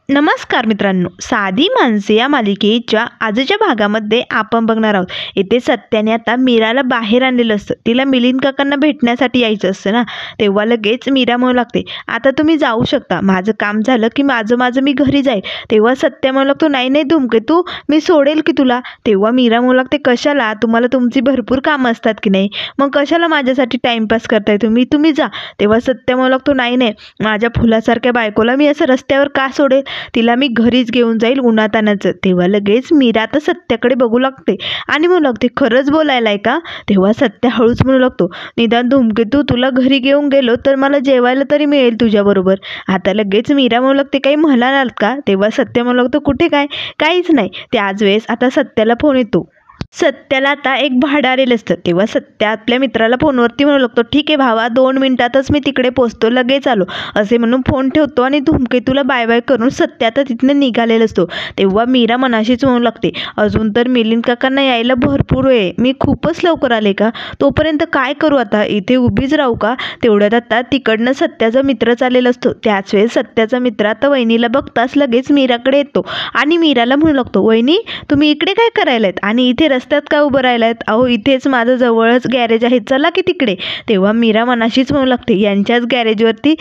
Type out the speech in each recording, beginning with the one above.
नमस्कार मित्रांनो, साधी माणसे या मालिकेच्या आजच्या भागामध्ये आपण बघणार आहोत. इथे सत्याने आता मीराला बाहेर आणलेलं असतं. तिला मिलिंद काकांना भेटण्यासाठी यायचं असतं ना, तेव्हा लगेच मीरा म्हणू लागते, आता तुम्ही जाऊ शकता, माझं काम झालं की माझं मी घरी जाईल. तेव्हा सत्या म्हणू लागतो, नाही नाही धुमके, तू मी सोडेल की तुला. तेव्हा मीरा म्हणू लागते, कशाला, तुम्हाला तुमची भरपूर कामं असतात की नाही, मग कशाला माझ्यासाठी टाइमपास करताय तुम्ही जा. तेव्हा सत्या म्हणू लागतो, नाही नाही, माझ्या फुलासारख्या बायकोला मी असं रस्त्यावर का सोडेल, तिला मी घरीच घेऊन जाईल उन्हातानाचं. तेव्हा लगेच मीरा तर सत्याकडे बघू लागते आणि म्हणू लागते, खरंच बोलायलाय का. तेव्हा सत्या हळूच म्हणू लागतो, निदान धूमकेतू तुला घरी घेऊन गेलो तर मला जेवायला तरी मिळेल तुझ्याबरोबर. आता लगेच मीरा म्हणू लागते, काही म्हणालात का. तेव्हा सत्या म्हणू लागतो, कुठे काय, काहीच नाही. त्याच वेळेस आता सत्याला फोन येतो. सत्याला आता एक भाडं आलेलं असतं. तेव्हा सत्या आपल्या मित्राला फोनवरती म्हणू लागतो, ठीक आहे भावा, 2 मिनिटातच मी तिकडे पोचतो, लगेच आलो, असे म्हणून फोन ठेवतो आणि धूमकेतूला बाय बाय करून सत्या आता तिथनं निघालेला असतो. तेव्हा मीरा मनाशीच म्हणू लागते, अजून तर मिलिंद काकांना यायला भरपूर वेळ, मी खूपच लवकर आले का, तोपर्यंत काय करू, आता इथे उभीच राहू का. तेवढ्यात आता तिकडनं सत्याचा मित्र चाललेला असतो. त्याच वेळेस सत्याचा मित्र आता वहिनीला बघताच लगेच मीराकडे येतो आणि मीराला म्हणू लागतो, वहिनी तुम्ही इकडे काय करायलात आणि इथे रस्त्यात का उभं राहिलात, अहो इथेच माझं जवळच गॅरेज आहे, चला की तिकडे. तेव्हा मीरा मनाशीच म्हणू लागते, यांच्याच गॅरेजवरती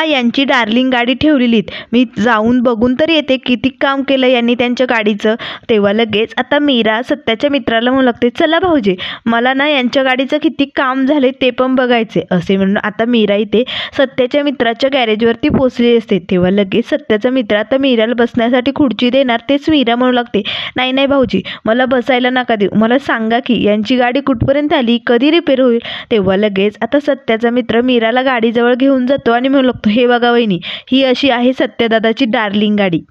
यांची डार्लिंग गाडी ठेवलेलीत, मी जाऊन बघून तर येते किती काम केलं यांनी त्यांच्या गाडीचं. तेव्हा लगेच आता मीरा सत्याच्या मित्राला म्हणू लागते, चला भाऊजी, मला ना यांच्या गाडीचं किती काम झाले ते पण बघायचे, असे म्हणून आता मीरा इथे सत्याच्या मित्राच्या गॅरेजवरती पोचलेली असते. तेव्हा लगेच सत्याचा मित्र आता मीराला बसण्यासाठी खुर्ची देणार, तेच मीरा म्हणू लागते, नाही नाही भाऊजी, मला बसायला नका देऊ, मला सांगा की यांची गाडी कुठपर्यंत आली, कधी रिपेअर होईल. तेव्हा लगेच आता सत्याचा मित्र मीराला गाडीजवळ घेऊन जातो आणि म्हणू लागतो, हे बघा वहिनी, ही अशी आहे सत्यदादाची डार्लिंग गाडी,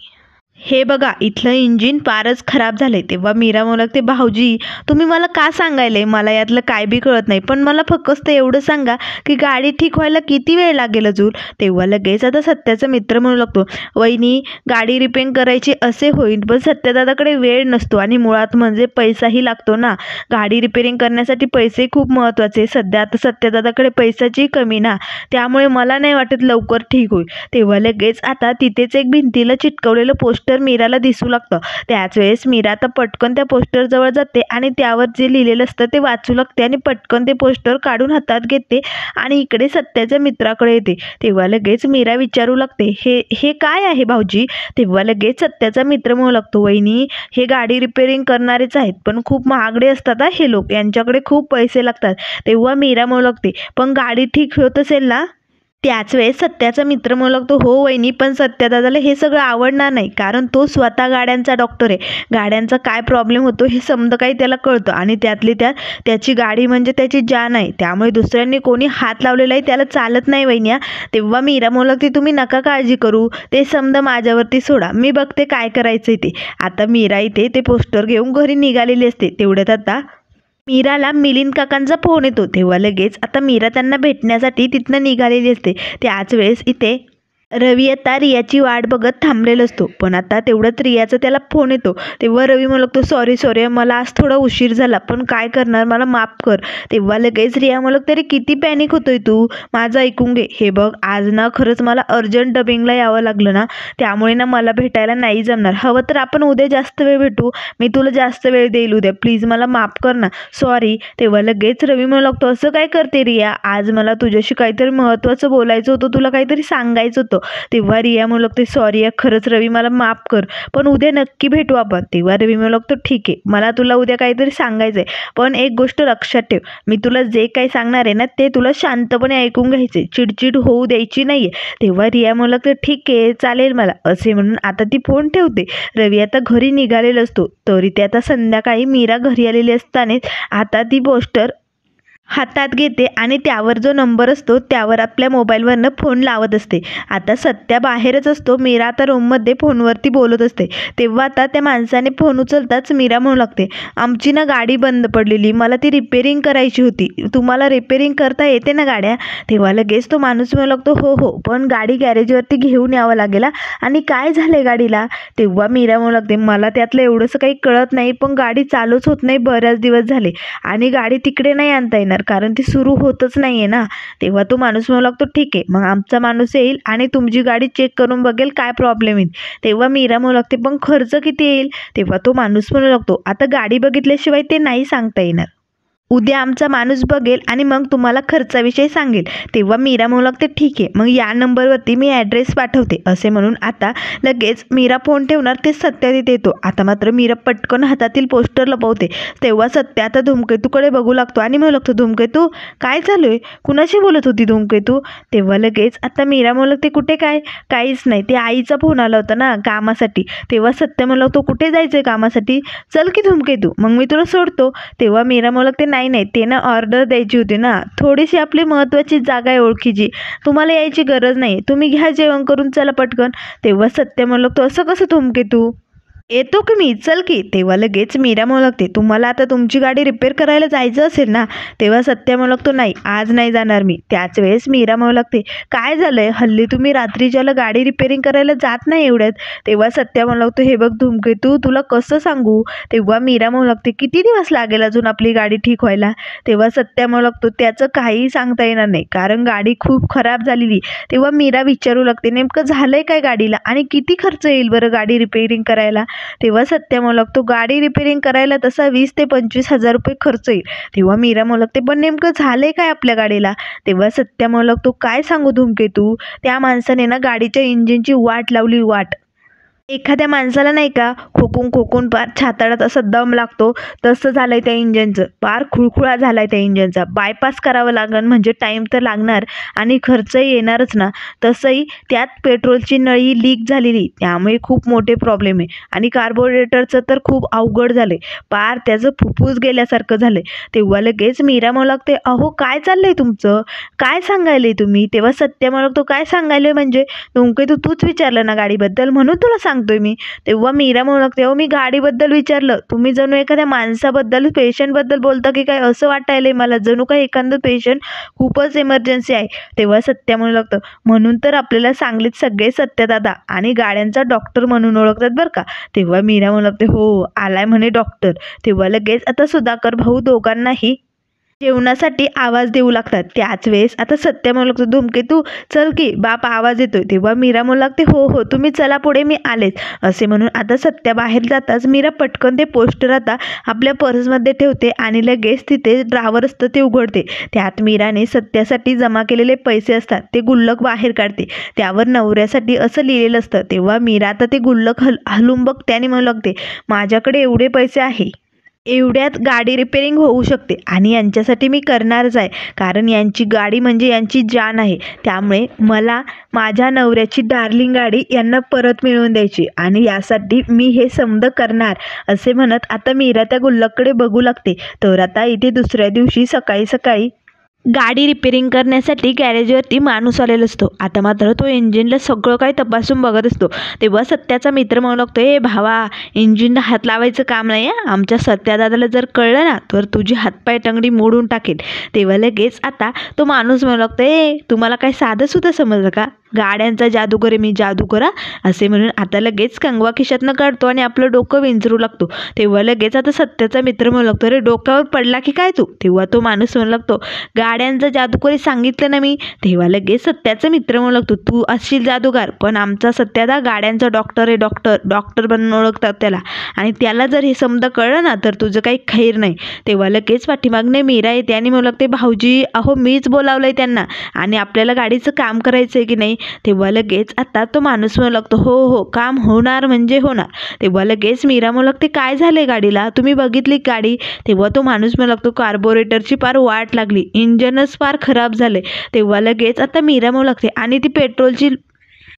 हे बघा इथलं इंजिन फारच खराब झालंय. तेव्हा मीरा म्हणू लागते, भाऊजी तुम्ही मला का सांगायले, मला यातलं काय बी कळत नाही, पण मला फक्त एवढं सांगा की गाडी ठीक व्हायला किती वेळ लागेल अजून. तेव्हा लगेच आता सत्याचा मित्र म्हणू लागतो, वहिनी गाडी रिपेअर करायची असे होईल, पण सत्यदादाकडे वेळ नसतो आणि मुळात म्हणजे पैसाही लागतो ना, गाडी रिपेअरिंग करण्यासाठी पैसे खूप महत्त्वाचे, सध्या आता सत्यदादाकडे पैशाची कमी ना, त्यामुळे मला नाही वाटत लवकर ठीक होईल. तेव्हा लगेच आता तिथेच एक भिंतीला चिटकवलेलं पोस्टर मीराला दिसू लागतं. त्याच वेळेस मीरा आता पटकन त्या पोस्टर जवळ जाते आणि त्यावर जे लिहिलेलं असतं ते वाचू लागते आणि पटकन ते पोस्टर काढून हातात घेते आणि इकडे सत्याच्या मित्राकडे येते. तेव्हा लगेच मीरा विचारू लागते, हे काय आहे भाऊजी. तेव्हा लगेच सत्याचा मित्र म्हणू लागतो, वहिनी हे गाडी रिपेअरिंग करणारेच आहेत, पण खूप महागडे असतात हे लोक, यांच्याकडे खूप पैसे लागतात. तेव्हा मीरा म्हणू लागते, पण गाडी ठीक होत असेल ना. त्याच वेळेस सत्याचा मित्र म्हणू लागतो, हो वहिनी, पण सत्यदादाला हे सगळं आवडणार नाही, कारण तो स्वतः गाड्यांचा डॉक्टर आहे, गाड्यांचा काय प्रॉब्लेम होतो हे समजा काही त्याला कळतं आणि त्यातली त्यात त्याची गाडी म्हणजे त्याची जान आहे, त्यामुळे दुसऱ्यांनी कोणी हात लावलेला आहे त्याला चालत नाही वहिन्या. तेव्हा मीरा म्हणू लागते, तुम्ही नका काळजी करू, ते समजा माझ्यावरती सोडा, मी बघते काय करायचं ते. आता मीरा इथे ते पोस्टर घेऊन घरी निघालेली असते. तेवढ्यात आता मीराला मिलिंद काकांचा फोन येतो. तेव्हा लगेच आता मीरा त्यांना भेटण्यासाठी तिथनं निघालेली असते. त्याच वेळेस इथे रवी आता रियाची वाट बघत थांबलेला असतो, पण आता तेवढ्यात रियाचा त्याला फोन येतो. तेव्हा रवी म्हणू लागतो, सॉरी मला आज थोडा उशीर झाला, पण काय करणार, मला माफ कर. तेव्हा लगेच रिया म्हणू लागते, तरी किती पॅनिक होतोय तू, माझं ऐकून घे, हे बघ आज ना खरंच मला अर्जंट डबिंगला यावं लागलं ना, त्यामुळे ना मला भेटायला नाही जमणार, हवं तर आपण उद्या जास्त वेळ भेटू, मी तुला जास्त वेळ देईल उद्या, प्लीज मला माफ कर ना, सॉरी. तेव्हा लगेच रवी म्हणू लागतो, असं काय करते रिया, आज मला तुझ्याशी काहीतरी महत्त्वाचं बोलायचं होतं, तुला काहीतरी सांगायचं होतं. तेव्हा रिया म्हणू लागते, सॉरी खरंच रवी, मला माफ कर, पण उद्या नक्की भेटू आपण. तेव्हा रवी म्हणू लागतो, ठीक आहे, मला तुला उद्या काहीतरी सांगायचं आहे, पण एक गोष्ट लक्षात ठेव, मी तुला जे काही सांगणार आहे ना ते तुला शांतपणे ऐकून घ्यायचे, चिडचिड होऊ द्यायची नाहीये. तेव्हा रिया म्हणू लागते, ठीक आहे चालेल मला, असे म्हणून आता ती फोन ठेवते. रवी आता घरी निघालेला असतो. तरी ते आता संध्याकाळी मीरा घरी आलेली असतानाच आता ती पोस्टर हातात घेते आणि त्यावर जो नंबर असतो त्यावर आपल्या मोबाईलवरनं फोन लावत असते. आता सत्या बाहेरच असतो, मीरा आता रूममध्ये फोनवरती बोलत असते. तेव्हा आता त्या माणसाने फोन उचलताच मीरा म्हणू लागते, आमची ना गाडी बंद पडलेली, मला ती रिपेअरिंग करायची होती, तुम्हाला रिपेअरिंग करता येते ना गाड्या. तेव्हा लगेच तो माणूस म्हणू लागतो, हो पण गाडी गॅरेजवरती घेऊन यावं लागेल आणि काय झालंय गाडीला. तेव्हा मीरा म्हणू लागते, मला त्यातलं एवढंसं काही कळत नाही, पण गाडी चालूच होत नाही बऱ्याच दिवस झाले आणि गाडी तिकडे नाही आणता येणार, येणार, कारण ती सुरू होतच नाही आहे ना. तेव्हा तो माणूस म्हणू लागतो ठीक आहे, मग आमचा माणूस येईल आणि तुमची गाडी चेक करून बघेल काय प्रॉब्लेम येईल. तेव्हा मीरा म्हणू लागते पण खर्च किती येईल. तेव्हा तो माणूस म्हणू लागतो आता गाडी बघितल्याशिवाय ते नाही सांगता येणार. उद्या आमचा माणूस बघेल आणि मग तुम्हाला खर्चाविषयी सांगेल. तेव्हा मीरा म्हणू लागते ठीक आहे, मग या नंबरवरती मी ॲड्रेस पाठवते. असे म्हणून आता लगेच मीरा फोन ठेवणार, ते सत्या तिथे येतो. आता मात्र मीरा पटकन हातातील पोस्टर लपवते. तेव्हा सत्या आता धूमकेतूकडे बघू लागतो आणि म्हणू लागतो धूमकेतू काय चालू आहे, कुणाशी बोलत होती धूमकेतू. तेव्हा लगेच आता मीरा म्हणू लागते कुठे काय, काहीच नाही, ते आईचा फोन आला होता ना कामासाठी. तेव्हा सत्या म्हणू लागतो कुठे जायचं आहे कामासाठी, चल की धूमकेतू मग मी तुला सोडतो. तेव्हा मीरा म्हणू लागते नाही ते ना ऑर्डर द्यायची होती ना, थोडीशी आपली महत्त्वाची जागा आहे ओळखीची, तुम्हाला यायची गरज नाही, तुम्ही घ्या जेवण करून चला पटकन. तेव्हा सत्य म्हणू लागतो असं कसं धूमकेतू, येतो की मी, चल की. तेव्हा लगेच मीरा म्हणू लागते तुम्हाला आता तुमची गाडी रिपेअर करायला जायचं असेल ना. तेव्हा सत्या म्हणू लागतो नाही आज नाही जाणार मी. त्याच वेळेस मीरा म्हणू लागते काय झालंय, हल्ली तुम्ही रात्रीच्याला गाडी रिपेअरिंग करायला जात नाही एवढ्यात. तेव्हा सत्या म्हणू लागतो हे बघ धूमकेतू तुला कसं सांगू. तेव्हा मीरा म्हणू लागते किती दिवस लागेल अजून आपली गाडी ठीक व्हायला. तेव्हा सत्या म्हणू लागतो त्याचं काहीही सांगता येणार नाही, कारण गाडी खूप खराब झालेली. तेव्हा मीरा विचारू लागते नेमकं झालंय काय गाडीला आणि किती खर्च येईल बरं गाडी रिपेअरिंग करायला. तेव्हा सत्या म्हणू लागतो गाडी रिपेअरिंग करायला तसा 20 ते 25 हजार रुपये खर्च येईल. तेव्हा मीरा म्हणू लागते पण नेमकं झालंय काय आपल्या गाडीला. तेव्हा सत्या म्हणू लागतो काय सांगू धूमकेतू, त्या माणसाने ना गाडीच्या इंजिनची वाट लावली, वाट. एखाद्या माणसाला नाही का खोकून खोकून पार छाताडात असा दम लागतो तसं झालंय त्या इंजनचं, पार खुळखुळा झालाय त्या इंजनचा. बायपास करावं लागेल म्हणजे टाईम तर लागणार आणि खर्चही येणारच ना. तसंही त्यात पेट्रोलची नळी लीक झालेली, त्यामुळे खूप मोठे प्रॉब्लेम आहे. आणि कार्बोरेटरचं तर खूप अवघड झालंय, पार त्याचं फुफ्फुस गेल्यासारखं झालंय. तेव्हा लगेच मीरा म्हणू लागते अहो काय चाललंय तुमचं, काय सांगायले तुम्ही. तेव्हा सत्य म्हणू लागतो काय सांगायले म्हणजे तूच विचारलं ना गाडीबद्दल म्हणून तुला सांगतोय मी. तेव्हा मीरा म्हणू लागते अहो मी गाडीबद्दल विचारलं, तुम्ही जणू एखाद्या माणसाबद्दल पेशंटबद्दल बोलता की काय असं वाटायलंय मला, जणू काही एखादं पेशंट खूपच इमर्जन्सी आहे. तेव्हा सत्या म्हणू लागतं म्हणून तर आपल्याला सांगलीत सगळे सत्यदादा आणि गाड्यांचा डॉक्टर म्हणून ओळखतात बरं का. तेव्हा मीरा म्हणू लागते हो आलाय म्हणे डॉक्टर. तेव्हा लगेच आता सुधाकर भाऊ दोघांनाही जेवणासाठी आवाज देऊ लागतात. त्याच वेळेस आता सत्या म्हणू लागतो धूमकेतू चल की बाप आवाज येतोय. तेव्हा मीरा म्हणू लागते हो तुम्ही चला पुढे मी आलेच. असे म्हणून आता सत्या बाहेर जाताच मीरा पटकन ते पोस्टर आता आपल्या पर्समध्ये ठेवते आणि लगेच तिथे ड्रावर असतं ते उघडते. त्यात मीराने सत्यासाठी जमा केलेले पैसे असतात ते गुल्लक बाहेर काढते, त्यावर नवऱ्यासाठी असं लिहिलेलं असतं. तेव्हा मीरा आता ते गुल्लक हलवून बघते आणि म्हणू लागते माझ्याकडे एवढे पैसे आहे, एवढ्यात गाडी रिपेअरिंग होऊ शकते आणि यांच्यासाठी मी करणारच आहे, कारण यांची गाडी म्हणजे यांची जान आहे. त्यामुळे मला माझ्या नवऱ्याची डार्लिंग गाडी यांना परत मिळवून द्यायची आणि यासाठी मी हे समद करणार. असे म्हणत आता मीरा त्या गुल्लककडे बघू लागते. तर आता इथे दुसऱ्या दिवशी सकाळी सकाळी गाडी रिपेअरिंग करण्यासाठी गॅरेजवरती माणूस आलेला असतो. आता मात्र तो इंजिनला सगळं काही तपासून बघत असतो. तेव्हा सत्याचा मित्र म्हणू लागतो ए भावा इंजिनला हात लावायचं काम नाही आहे, आमच्या सत्यादादाला जर कळलं ना तर तुझी हातपाय टंगडी मोडून टाकेल. तेव्हा लगेच आता तो माणूस म्हणू लागतो ए तुम्हाला काय साधं सुद्धा समजलं का, गाड्यांचा जादूगर आहे मी, जादूकरा. असे म्हणून आता लगेच कंगवा खिशातनं काढतो आणि आपलं डोकं विंचरू लागतो. तेव्हा लगेच आता सत्याचा मित्र म्हणू लागतो अरे डोक्यावर पडला की काय तू. तेव्हा तो माणूस म्हणू लागतो गाड्यांचा जादूकरी सांगितलं ना मी. तेव्हा लगेच सत्याचा मित्र म्हणू लागतो तू असशील जादूगार पण आमचा सत्यादा गाड्यांचा डॉक्टर आहे, डॉक्टर बनून ओळखतात त्याला, आणि त्याला जर हे समजा कळलं ना तर तुझं काही खैर नाही. तेव्हा लगेच पाठीमागने मीरा येते आणि म्हणू लागते भाऊजी अहो मीच बोलावलंय त्यांना आणि आपल्याला गाडीचं काम करायचं आहे की नाही. तेव्हा लगेच आता तो माणूस म्हणू लागतो हो काम होणार म्हणजे होणार. तेव्हा लगेच मीरा म्हणू लागते काय झालंय गाडीला, तुम्ही बघितली गाडी. तेव्हा तो माणूस म्हणू लागतो कार्बोरेटरची पार वाट लागली, इंजनच फार खराब झालंय. तेव्हा लगेच आता मीरा म्हणू लागते आणि ती पेट्रोलची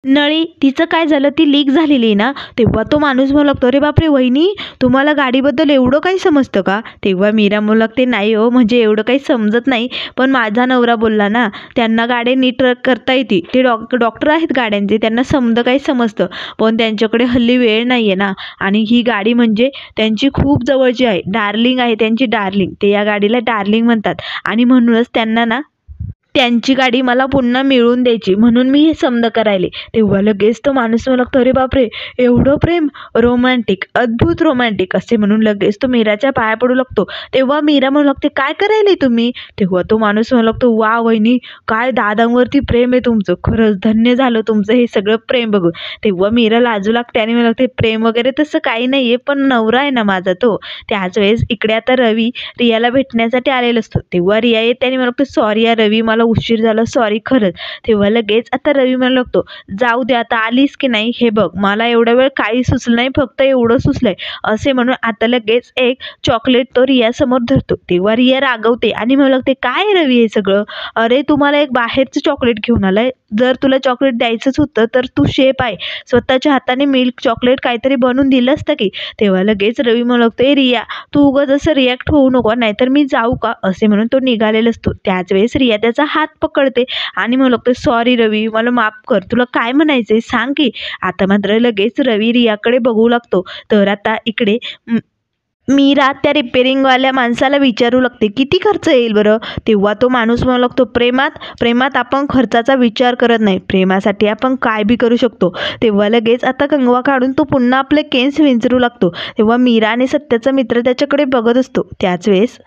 नळी तिचं काय झालं, ती लीक झालेली ना. तेव्हा तो माणूस म्हणू लागतो अरे बापरे वहिनी तुम्हाला गाडीबद्दल एवढं काही समजतं का. तेव्हा मीरा म्हणू लागते नाही हो म्हणजे एवढं काही समजत नाही, पण माझा नवरा बोलला ना त्यांना गाडी नीट करता येते, ते डॉक्टर आहेत गाड्यांचे, त्यांना काही समजतं, पण त्यांच्याकडे हल्ली वेळ नाही आहे ना. आणि ही गाडी म्हणजे त्यांची खूप जवळची आहे, डार्लिंग आहे त्यांची डार्लिंग, ते या गाडीला डार्लिंग म्हणतात आणि म्हणूनच त्यांना ना त्यांची गाडी मला पुन्हा मिळवून द्यायची, म्हणून मी हे समज करायले. तेव्हा लगेच तो माणूस म्हणू लागतो, अरे बापरे, एवढं प्रेम, रोमॅन्टिक, अद्भुत रोमॅन्टिक असे म्हणून लगेच तो मीराच्या पाया पडू लागतो. तेव्हा मीरा म्हणू लागते, काय करायले तुम्ही? तेव्हा तो माणूस म्हणू लागतो, वा वहिनी, काय दादांवरती प्रेम आहे तुमचं, खरंच धन्य झालं तुमचं हे सगळं प्रेम बघून. तेव्हा मीरा लाजू लागते आणि म्हणू लागते, प्रेम वगैरे तसं काही नाही आहे, पण नवरा आहे ना माझा तो. त्याच वेळेस इकडे आता रवी रियाला भेटण्यासाठी आलेला असतो. तेव्हा रिया येते आणि म्हणू लागतो, सॉरी या रवी, मला उशीर झाला, सॉरी खरंच. तेव्हा लगेच आता रवी म्हणू लागतो, जाऊ दे आता आलीस की नाही, हे बघ मला एवढा वेळ काही सुचलं नाही, फक्त एवढं सुचलंय असे म्हणून आता लगेच एक चॉकलेट तो रिया समोर धरतो. तेव्हा रिया रागवते आणि म्हणू लागते, काय रवी हे सगळं, अरे तुम्हाला एक बाहेरचं चॉकलेट घेऊन आलंय, जर तुला चॉकलेट द्यायचंच होतं तर तू शेप आहे, स्वतःच्या हाताने मिल्क चॉकलेट काहीतरी बनवून दिलं असतं की. तेव्हा लगेच रवी म्हणू लागतो, ए रिया, तू उगाच असं रिॲक्ट होऊ नको, नाहीतर मी जाऊ का असे म्हणून तो निघालेला असतो. त्याच वेळेस रिया त्याचा हात पकडते आणि म्हणू लागतो, सॉरी रवी, मला माफ कर, तुला काय म्हणायचंय सांग की. आता मात्र लगेच रवी रियाकडे बघू लागतो. तर आता इकडे मीरा त्या रिपेअरिंगवाल्या माणसाला विचारू लागते, किती खर्च येईल बरं? तेव्हा तो माणूस म्हणू लागतो, प्रेमात आपण खर्चाचा विचार करत नाही, प्रेमासाठी आपण काय बी करू शकतो. तेव्हा लगेच आता कंगवा काढून तो पुन्हा आपले केस विंचरू लागतो. तेव्हा मीरा आणि सत्याचा मित्र त्याच्याकडे बघत असतो. त्याच वेळेस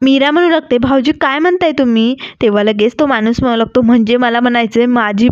मीरा म्हणू लागते, भाऊजी काय म्हणताय तुम्ही? तेव्हा लगेच तो माणूस म्हणू लागतो, म्हणजे मला म्हणायचं माझी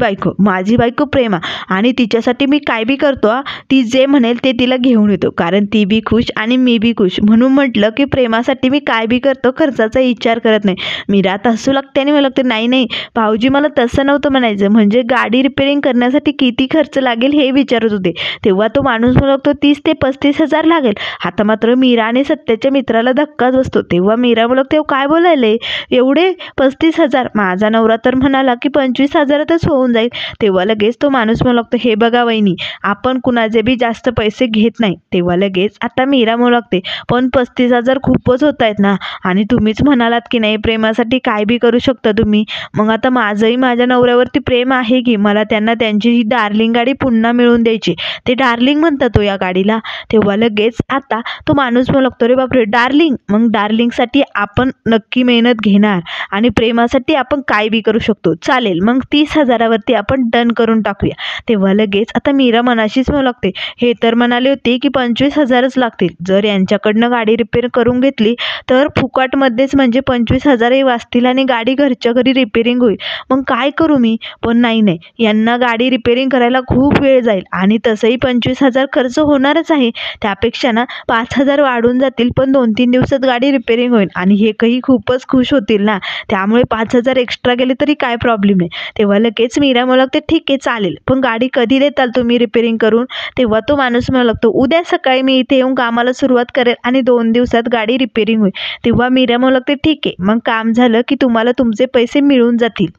बायको प्रेमा, आणि तिच्यासाठी मी काय बी करतो, ती जे म्हणेल ते तिला घेऊन येतो, कारण ती बी खुश आणि मी बी खुश, म्हणून म्हटलं की प्रेमासाठी मी काय बी करतो, खर्चाचा विचार करत नाही. मीरा आता हसू लागते आणि मला लागते, नाही भाऊजी, मला तसं नव्हतं म्हणायचं, म्हणजे गाडी रिपेअरिंग करण्यासाठी किती खर्च लागेल हे विचारत होते. तेव्हा तो माणूस म्हणू लागतो, 30 ते 35 हजार लागेल. आता मात्र मीरा आणि सत्याच्या मित्राला धक्काच बसतो. तेव्हा मीरा तेव्हा काय बोलायले, एवढे 35,000, माझा नवरा तर म्हणाला की 25,000तच होऊन जाईल. तेव्हा लगेच तो माणूस म्हणू लागतो, हे बघा वहिनी, आपण कुणाचे बी जास्त पैसे घेत नाही. तेव्हा लगेच आता मीरा म्हणू लागते, पण 35,000 खूपच होत आहेत ना, आणि तुम्हीच म्हणालात की नाही प्रेमासाठी काय बी करू शकता तुम्ही, मग आता माझंही माझ्या नवऱ्यावरती प्रेम आहे की, मला त्यांना त्यांची ही डार्लिंग गाडी पुन्हा मिळवून द्यायची, ते डार्लिंग म्हणतात तो या गाडीला. तेव्हा लगेच आता तो माणूस म्हणू लागतो, रे बापरे डार्लिंग, मग डार्लिंगसाठी आपण नक्की मेहनत घेणार आणि प्रेमासाठी आपण काय बी करू शकतो, चालेल मग 30,000वरती आपण डन करून टाकूया. तेव्हा लगेच आता मीरा मनाशीच म्हणू लागते, हे तर म्हणाले होते की 25,000च लागतील, जर यांच्याकडनं गाडी रिपेअर करून घेतली तर फुकटमध्येच म्हणजे 25,000ही वाचतील आणि गाडी घरच्या घरी रिपेअरिंग होईल, मग काय करू मी? पण नाही, यांना गाडी रिपेअरिंग करायला खूप वेळ जाईल आणि तसंही 25,000 खर्च होणारच आहे, त्यापेक्षा ना 5,000 वाढून जातील, पण 2-3 दिवसात गाडी रिपेअरिंग होईल आणि हे काही खूपच खुश होतील ना, त्यामुळे 5,000 एक्स्ट्रा गेले तरी काय प्रॉब्लेम नाही. तेव्हा लगेच मीरा म्हणू लागते, ठीक आहे चालेल, पण गाडी कधी देताल तुम्ही रिपेअरिंग करून? तेव्हा तो माणूस म्हणू लागतो, उद्या सकाळी मी इथे येऊन कामाला सुरुवात करेल आणि 2 दिवसात गाडी रिपेअरिंग होईल. तेव्हा मीरा म्हणू लागते, ठीक आहे, मग काम झालं की तुम्हाला तुमचे पैसे मिळून जातील.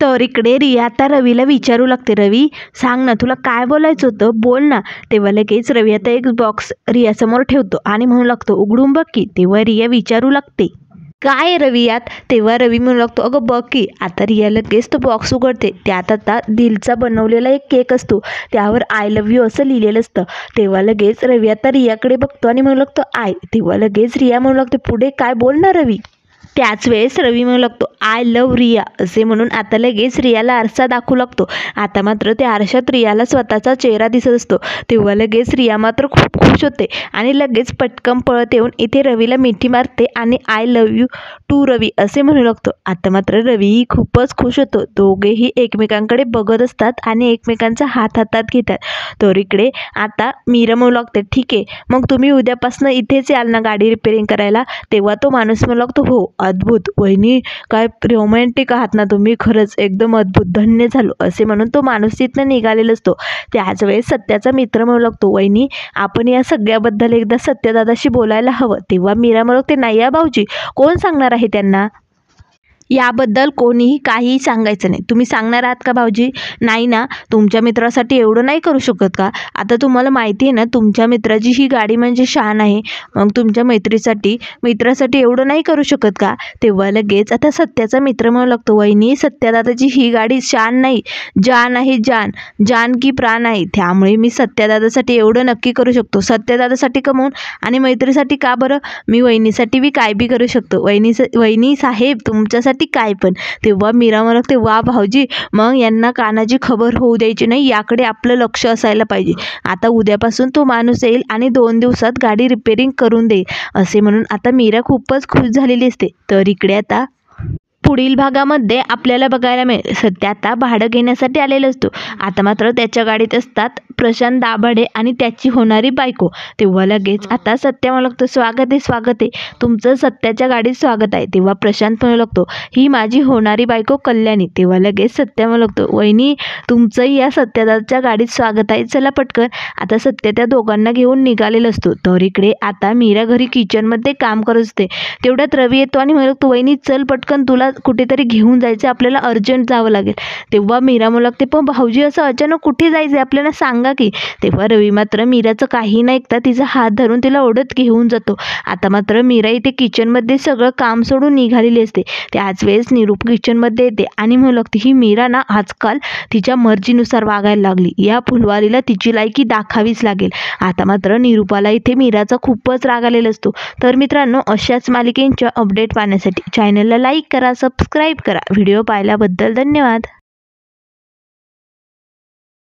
तर इकडे रिया आता रवीला विचारू लागते, रवी सांग ना, तुला काय बोलायचं होतं, बोल ना. तेव्हा लगेच रवी आता एक बॉक्स रियासमोर ठेवतो आणि म्हणू लागतो, उघडून बघ की. तेव्हा रिया विचारू लागते, काय रवी यात? तेव्हा रवी म्हणू लागतो, अगं बघ की. आता रिया लगेच तो बॉक्स उघडते. त्यात आता दिलचा बनवलेला एक केक असतो, त्यावर आय लव्ह यू असं लिहिलेलं असतं. तेव्हा लगेच रवी आता रियाकडे बघतो आणि म्हणू लागतो आय. तेव्हा लगेच रिया म्हणू लागते, पुढे काय बोल ना रवी. त्याच वेळेस रवी म्हणू लागतो, आय लव्ह रिया असे म्हणून आता लगेच रियाला आरसा दाखवू लागतो. आता मात्र त्या आरशात रियाला स्वतःचा चेहरा दिसत असतो. तेव्हा लगेच रिया मात्र खूप खुश होते आणि लगेच पटकन पळत येऊन इथे रवीला मिठी मारते आणि आय लव्ह यू टू रवी असे म्हणू लागतो. आता मात्र रवीही खूपच खुश होतो. दोघेही एकमेकांकडे बघत असतात आणि एकमेकांचा हात हातात घेतात. तर इकडे आता मीरा म्हणू लागते, ठीक आहे, मग तुम्ही उद्यापासून इथेच याल ना गाडी रिपेअरिंग करायला? तेव्हा तो माणूस म्हणू लागतो, हो अद्भुत वहिनी, काय रोमॅन्टिक आहात ना तुम्ही, खरंच एकदम अद्भुत, धन्य झालो असे म्हणून तो माणूस तिथनं निघालेला असतो. त्याच वेळेस सत्याचा मित्र म्हणू लागतो, वहिनी आपण या सगळ्याबद्दल एकदा सत्यदादाशी बोलायला हवं. तेव्हा मीरा म्हणू लागते, नाही भाऊजी, कोण सांगणार आहे त्यांना? याबद्दल कोणीही काहीही सांगायचं नाही. तुम्ही सांगणार आहात का भाऊजी? नाही ना, तुमच्या मित्रासाठी एवढं नाही करू शकत का? आता तुम्हाला माहिती आहे ना, तुमच्या मित्राची ही गाडी म्हणजे शान आहे, मग तुमच्या मित्रासाठी एवढं नाही करू शकत का? तेव्हा लगेच आता सत्याचा मित्र म्हणू लागतो, वहिनी सत्यादादाची ही गाडी शान नाही, जान आहे, जान की प्राण आहे, त्यामुळे मी सत्यादादासाठी एवढं नक्की करू शकतो. सत्यादादासाठी कमवून आणि मैत्रीसाठी का बरं? मी वहिनीसाठी बी काय बी करू शकतो. वहिनी साहेब, तुमच्यासाठी ती काय पण. तेव्हा मीरा म्हणते, वा भाऊजी, मग यांना कानाची खबर होऊ द्यायची नाही, याकडे आपलं लक्ष असायला पाहिजे. आता उद्यापासून तो माणूस येईल आणि 2 दिवसात गाडी रिपेअरिंग करून देईल असे म्हणून आता मीरा खूपच खुश झालेली असते. तर इकडे आता पुढील भागामध्ये आपल्याला बघायला मिळेल सत्या आता भाडं घेण्यासाठी आलेला असतो. आता मात्र त्याच्या गाडीत असतात प्रशांत दाभाडे आणि त्याची होणारी बायको. तेव्हा लगेच आता सत्या म्हणू लागतो, स्वागत आहे, तुमचं सत्याच्या गाडीत स्वागत आहे. तेव्हा प्रशांत म्हणू लागतो, ही माझी होणारी बायको कल्याणी. तेव्हा लगेच सत्या म्हणू लागतो, वहिनी, तुमचंही या सत्याच्या गाडीत स्वागत आहे, चला पटकन. आता सत्या त्या दोघांना घेऊन निघालेला असतो. तर इकडे आता मीरा घरी किचनमध्ये काम करत असते. तेवढ्यात रवी येतो आणि म्हणू लागतो, वहिनी चल पटकन, तुला कुठेतरी घेऊन जायचं, आपल्याला अर्जंट जावं लागेल. तेव्हा मीरा म्हणू लागते, पण भाऊजी असं अचानक कुठे जायचं, आपल्याला सांगा की. तेव्हा रवी मात्र मीराचं काही न ऐकता तिचा हात धरून तिला ओढत घेऊन जातो. आता मात्र मीरा इथे किचनमध्ये सगळं काम सोडून निघालेली असते. त्याच वेळेस निरूप किचनमध्ये येते आणि म्हणू लागते, ही मीरा ना आजकाल तिच्या मर्जीनुसार वागायला लागली, या फुलवारीला तिची लायकी दाखावीच लागेल. आता मात्र निरूपाला इथे मीराचा खूपच राग आलेला असतो. तर मित्रांनो, अशाच मालिकेंच्या अपडेट पाहण्यासाठी चॅनलला लाईक करा, सबस्क्राईब करा. व्हिडिओ पाहिल्याबद्दल धन्यवाद.